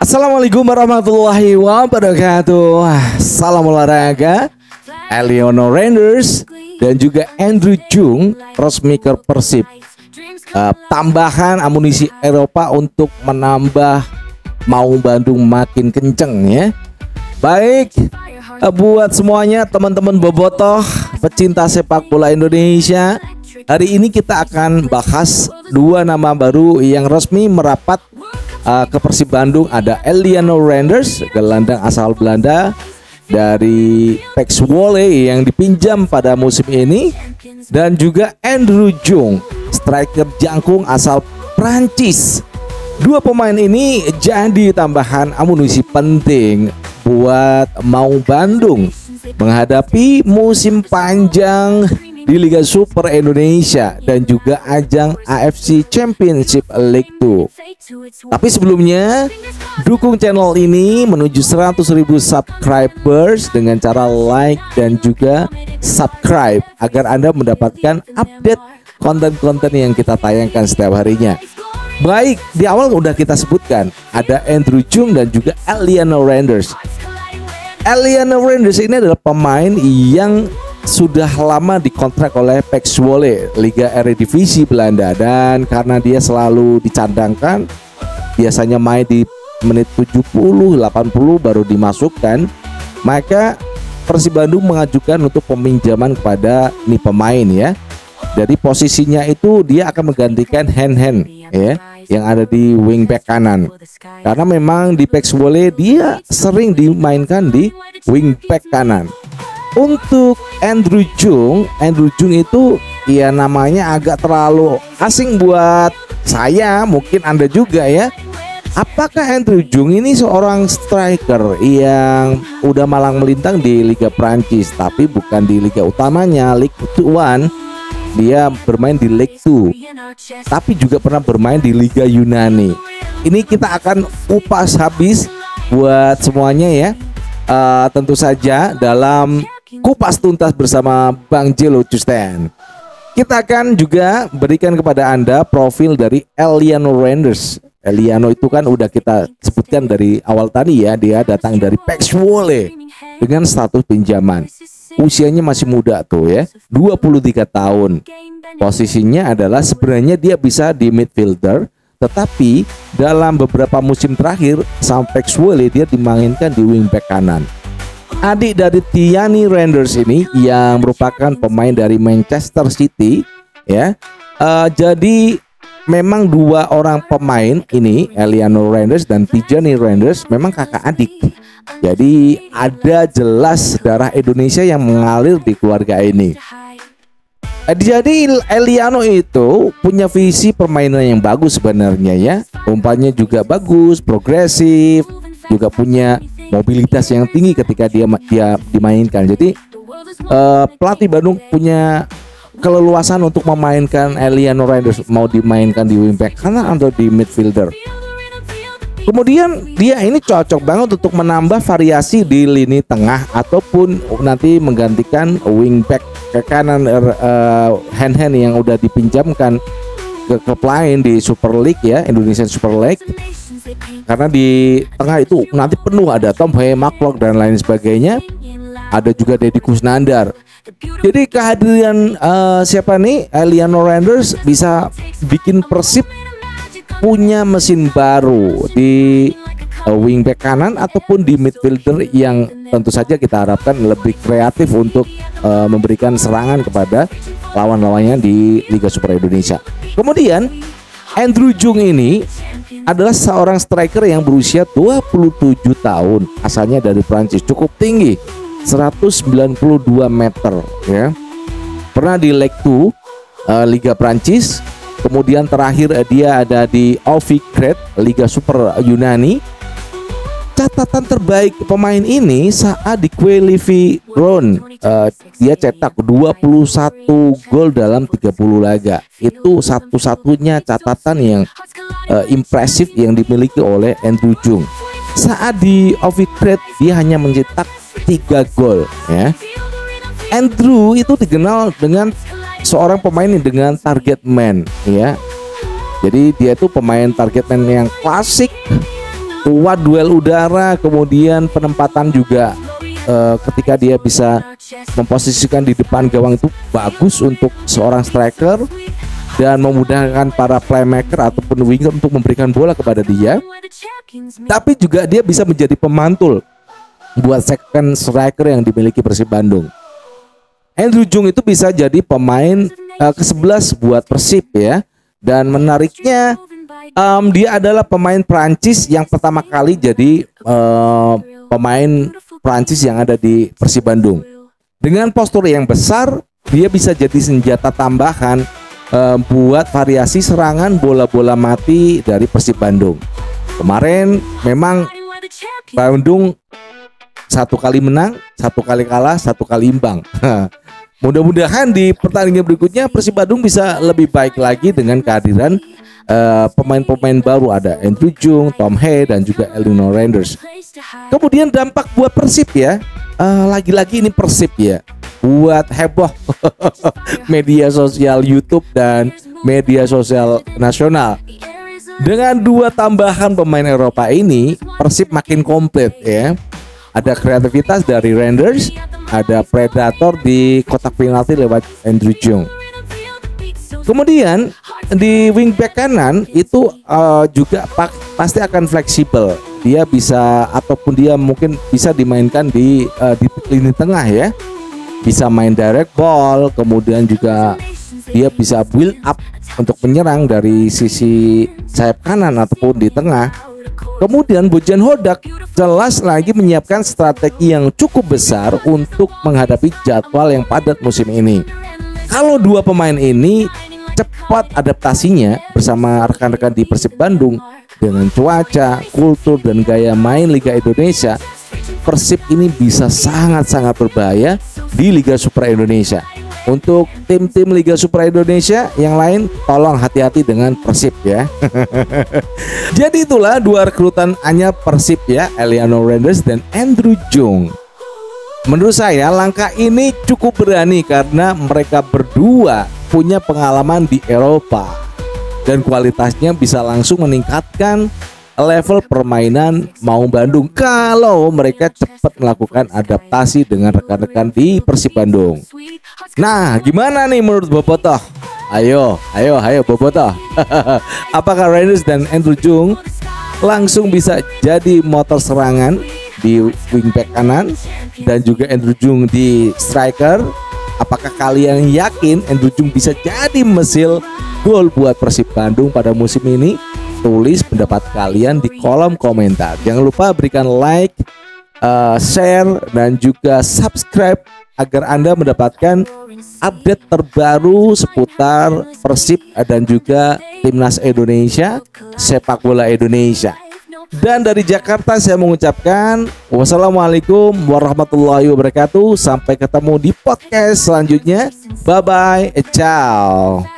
Assalamualaikum warahmatullahi wabarakatuh. Salam olahraga. Eliono Randers dan juga Andrew Jung, crossmaker Persib. Tambahan amunisi Eropa untuk menambah Maung Bandung makin kenceng ya. Baik, buat semuanya teman-teman bobotoh pecinta sepak bola Indonesia, hari ini kita akan bahas dua nama baru yang resmi merapat ke Persib Bandung. Ada Eliono Randers, gelandang asal Belanda dari PEC Zwolle yang dipinjam pada musim ini, dan juga Andrew Jung, striker jangkung asal Prancis. Dua pemain ini jadi tambahan amunisi penting buat Maung Bandung menghadapi musim panjang di Liga Super Indonesia dan juga ajang AFC Championship League 2. Tapi sebelumnya, dukung channel ini menuju 100.000 subscribers dengan cara like dan juga subscribe agar Anda mendapatkan update konten-konten yang kita tayangkan setiap harinya. Baik, di awal udah kita sebutkan ada Andrew Jung dan juga Eliono Randers. Eliono Randers ini adalah pemain yang sudah lama dikontrak oleh PEC Zwolle, Liga Eredivisie Belanda, dan karena dia selalu dicadangkan, biasanya main di menit 70-80 baru dimasukkan, maka Persib Bandung mengajukan untuk peminjaman kepada nih pemain ya. Jadi posisinya itu dia akan menggantikan Hen ya, yang ada di wingback kanan. Karena memang di PEC Zwolle dia sering dimainkan di wingback kanan. Untuk Andrew Jung itu ya namanya agak terlalu asing buat saya, mungkin Anda juga ya. Apakah Andrew Jung ini seorang striker yang udah malang melintang di Liga Prancis, tapi bukan di liga utamanya, League 1. Dia bermain di League 2, tapi juga pernah bermain di Liga Yunani. Ini kita akan kupas habis buat semuanya ya. Tentu saja dalam kupas tuntas bersama Bang Jelo Justen. Kita akan juga berikan kepada Anda profil dari Eliono Randers. Eliono itu kan udah kita sebutkan dari awal tadi ya, dia datang dari PEC Zwolle dengan status pinjaman. Usianya masih muda tuh ya, 23 tahun. Posisinya adalah sebenarnya dia bisa di midfielder, tetapi dalam beberapa musim terakhir sampai PEC Zwolle dia dimainkan di wingback kanan. Adik dari Tiani Randers ini yang merupakan pemain dari Manchester City ya. Jadi memang dua orang pemain ini, Eliono Randers dan Tiani Randers, memang kakak adik. Jadi ada jelas darah Indonesia yang mengalir di keluarga ini. Jadi Eliono itu punya visi permainan yang bagus sebenarnya ya. Umpannya juga bagus, progresif, juga punya mobilitas yang tinggi ketika dia dimainkan. Jadi pelatih Bandung punya keleluasan untuk memainkan Eliono Randers, mau dimainkan di wingback kanan atau di midfielder. Kemudian dia ini cocok banget untuk menambah variasi di lini tengah ataupun nanti menggantikan wingback ke kanan Hen yang udah dipinjamkan ke klub lain di Super League ya, Indonesian Super League. Karena di tengah itu nanti penuh, ada Tom Maklock dan lain sebagainya. Ada juga Deddy Kusnandar. Jadi kehadiran siapa nih, Eliono Randers bisa bikin Persib punya mesin baru di wingback kanan ataupun di midfielder yang tentu saja kita harapkan lebih kreatif untuk memberikan serangan kepada lawan-lawannya di Liga Super Indonesia. Kemudian Andrew Jung ini adalah seorang striker yang berusia 27 tahun, asalnya dari Prancis, cukup tinggi, 192 meter ya. Pernah di League 2 Liga Prancis. Kemudian terakhir dia ada di Ovikret, Liga Super Yunani. Catatan terbaik pemain ini saat di Qualifi Round, dia cetak 21 gol dalam 30 laga. Itu satu-satunya catatan yang impresif yang dimiliki oleh Andrew Jung. Saat di Ovikret dia hanya mencetak 3 gol ya. Andrew itu dikenal dengan seorang pemain dengan target man ya. Jadi dia itu pemain target man yang klasik, kuat duel udara, kemudian penempatan juga ketika dia bisa memposisikan di depan gawang itu bagus untuk seorang striker dan memudahkan para playmaker ataupun winger untuk memberikan bola kepada dia. Tapi juga dia bisa menjadi pemantul buat second striker yang dimiliki Persib Bandung. Andrew Jung itu bisa jadi pemain ke-11 buat Persib ya. Dan menariknya dia adalah pemain Prancis yang pertama kali jadi pemain Prancis yang ada di Persib Bandung. Dengan postur yang besar, dia bisa jadi senjata tambahan buat variasi serangan bola-bola mati dari Persib Bandung. Kemarin memang Bandung 1 kali menang, 1 kali kalah, 1 kali imbang. Mudah-mudahan di pertandingan berikutnya Persib Bandung bisa lebih baik lagi dengan kehadiran pemain-pemain baru, ada Andrew Jung, Tom Hey dan juga Elino Renders. Kemudian dampak buat Persib ya, lagi-lagi ini Persib ya, buat heboh media sosial YouTube dan media sosial nasional. Dengan 2 tambahan pemain Eropa ini, Persib makin komplit ya. Ada kreativitas dari Renders, ada Predator di kotak penalti lewat Andrew Jung. Kemudian di wingback kanan itu juga pasti akan fleksibel. Dia bisa ataupun dia mungkin bisa dimainkan di lini tengah ya. Bisa main direct ball, kemudian juga dia bisa build up untuk menyerang dari sisi sayap kanan ataupun di tengah. Kemudian Bojan Hodak jelas lagi menyiapkan strategi yang cukup besar untuk menghadapi jadwal yang padat musim ini. Kalau 2 pemain ini cepat adaptasinya bersama rekan-rekan di Persib Bandung dengan cuaca, kultur dan gaya main Liga Indonesia, Persib ini bisa sangat-sangat berbahaya di Liga Super Indonesia. Untuk tim-tim Liga Super Indonesia yang lain, tolong hati-hati dengan Persib ya. Jadi itulah 2 rekrutan anyar Persib ya, Elino Renders dan Andrew Jung. Menurut saya langkah ini cukup berani karena mereka berdua punya pengalaman di Eropa dan kualitasnya bisa langsung meningkatkan level permainan Maung Bandung kalau mereka cepat melakukan adaptasi dengan rekan-rekan di Persib Bandung. Nah, gimana nih menurut Bobotoh? Ayo Bobotoh. Apakah Renders dan Andrew Jung langsung bisa jadi motor serangan di wingback kanan dan juga Andrew Jung di striker? Apakah kalian yakin Andrew Jung bisa jadi mesil gol buat Persib Bandung pada musim ini? Tulis pendapat kalian di kolom komentar. Jangan lupa berikan like, share dan juga subscribe agar Anda mendapatkan update terbaru seputar Persib dan juga Timnas Indonesia, sepak bola Indonesia. Dan dari Jakarta saya mengucapkan wassalamualaikum warahmatullahi wabarakatuh. Sampai ketemu di podcast selanjutnya. Bye bye, ciao.